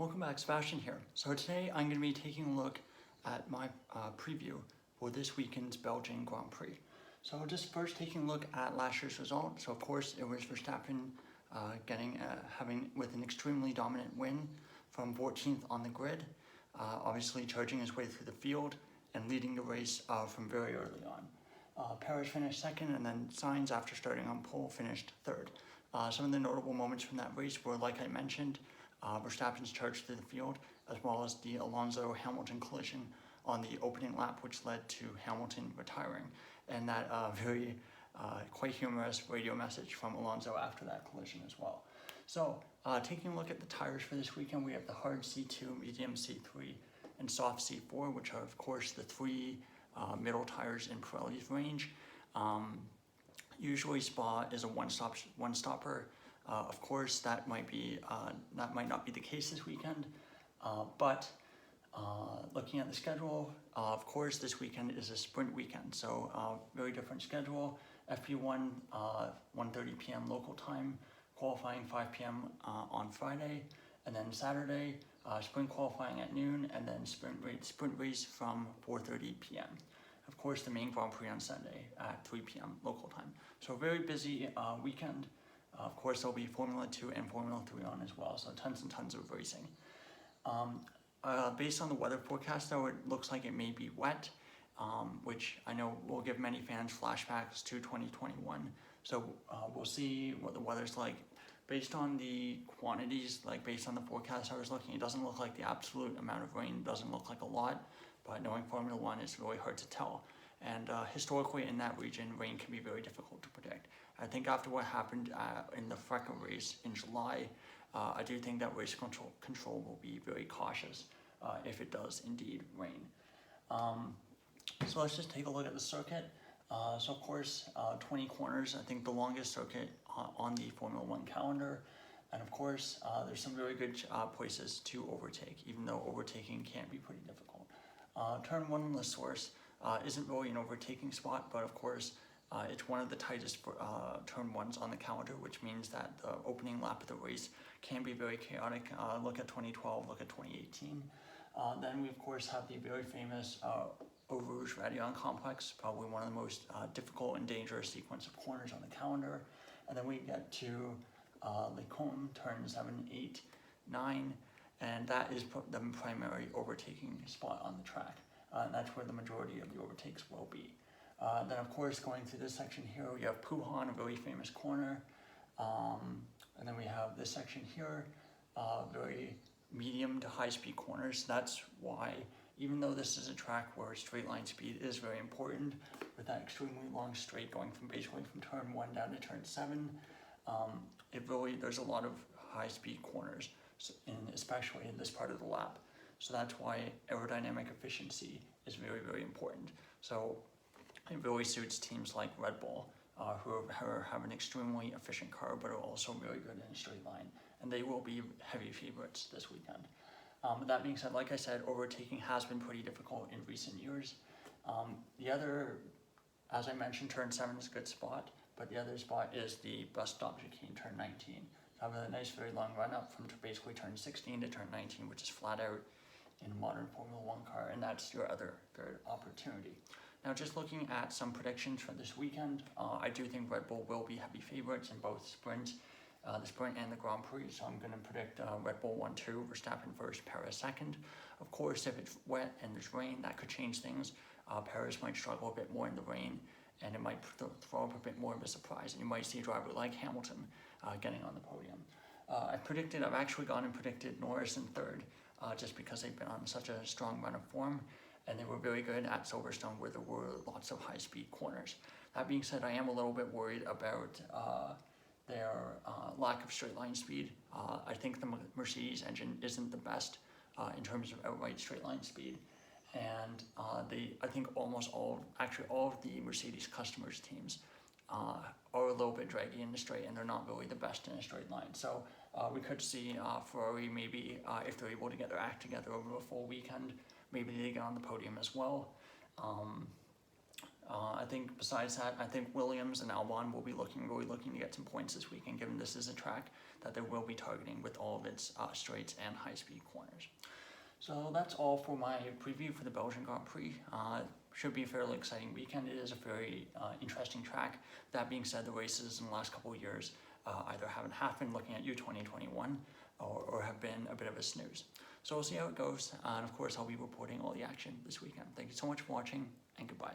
Welcome back, Sebastian here. So today I'm going to be taking a look at my preview for this weekend's Belgian Grand Prix. So just first taking a look at last year's result. So of course it was Verstappen having with an extremely dominant win from 14th on the grid, obviously charging his way through the field and leading the race from very early on. Perez finished second, and then Sainz, after starting on pole, finished third. Some of the notable moments from that race were, like I mentioned, Verstappen's charge through the field, as well as the Alonso-Hamilton collision on the opening lap, which led to Hamilton retiring, and that quite humorous radio message from Alonso after that collision as well. So taking a look at the tires for this weekend, we have the hard C2, medium C3, and soft C4, which are of course the three middle tires in Pirelli's range. Usually Spa is a one-stopper. Of course, that might not be the case this weekend, but looking at the schedule, of course, this weekend is a sprint weekend, so very different schedule. FP1, 1:30 p.m. local time, qualifying 5 p.m. On Friday, and then Saturday, sprint qualifying at noon, and then sprint race from 4:30 p.m. Of course, the main Grand Prix on Sunday at 3 p.m. local time. So very busy weekend. Of course, there'll be Formula 2 and Formula 3 on as well, so tons and tons of racing. Based on the weather forecast, though, it looks like it may be wet, which I know will give many fans flashbacks to 2021. So we'll see what the weather's like. Based on the quantities, like based on the forecast I was looking, it doesn't look like the absolute amount of rain doesn't look like a lot, but knowing Formula 1, it's really hard to tell. And historically in that region, rain can be very difficult to predict. I think after what happened in the Freca race in July, I do think that race control will be very cautious if it does indeed rain. So let's just take a look at the circuit. So of course, 20 corners, I think the longest circuit on the Formula 1 calendar. And of course, there's some very good places to overtake, even though overtaking can be pretty difficult. Turn 1 on the source isn't really an overtaking spot, but of course, it's one of the tightest turn 1s on the calendar, which means that the opening lap of the race can be very chaotic. Look at 2012, look at 2018. Then we of course have the very famous Eau Rouge Raidillon complex, probably one of the most difficult and dangerous sequence of corners on the calendar. And then we get to Les Combes, turn 7, 8, 9, and that is the primary overtaking spot on the track. And that's where the majority of the overtakes will be. Then of course, going through this section here, we have Pouhon, a very famous corner. And then we have this section here, very medium to high speed corners. That's why, even though this is a track where straight line speed is very important, with that extremely long straight going from basically from turn 1 down to turn 7, there's a lot of high speed corners, especially in this part of the lap. So that's why aerodynamic efficiency is very, very important. So it really suits teams like Red Bull, who have an extremely efficient car, but are also very good in a straight line. And they will be heavy favorites this weekend. That being said, like I said, overtaking has been pretty difficult in recent years. The other, as I mentioned, turn 7 is a good spot, but the other spot is the bus stop chicane, turn 19. So have a nice, very long run up from basically turn 16 to turn 19, which is flat out in a modern Formula 1 car, and that's your other third opportunity. Now, just looking at some predictions for this weekend, I do think Red Bull will be heavy favorites in both sprints, the sprint and the Grand Prix. So I'm going to predict Red Bull 1-2, Verstappen first, Perez second. Of course, if it's wet and there's rain, that could change things. Perez might struggle a bit more in the rain, and it might throw up a bit more of a surprise. And you might see a driver like Hamilton getting on the podium. I've actually gone and predicted Norris in third, just because they've been on such a strong run of form. And they were very good at Silverstone, where there were lots of high-speed corners. That being said, I am a little bit worried about their lack of straight-line speed. I think the Mercedes engine isn't the best in terms of outright straight-line speed. And I think all of the Mercedes customers' teams are a little bit draggy in the straight, and they're not really the best in a straight line. So we could see Ferrari maybe, if they're able to get their act together over a full weekend, maybe they get on the podium as well. I think besides that, I think Williams and Albon will be really looking to get some points this weekend, given this is a track that they will be targeting with all of its straights and high-speed corners. So that's all for my preview for the Belgian Grand Prix. Should be a fairly exciting weekend. It is a very interesting track. That being said, the races in the last couple of years either haven't happened, looking at U2021, or have been a bit of a snooze. So we'll see how it goes, and of course I'll be reporting all the action this weekend. Thank you so much for watching, and goodbye.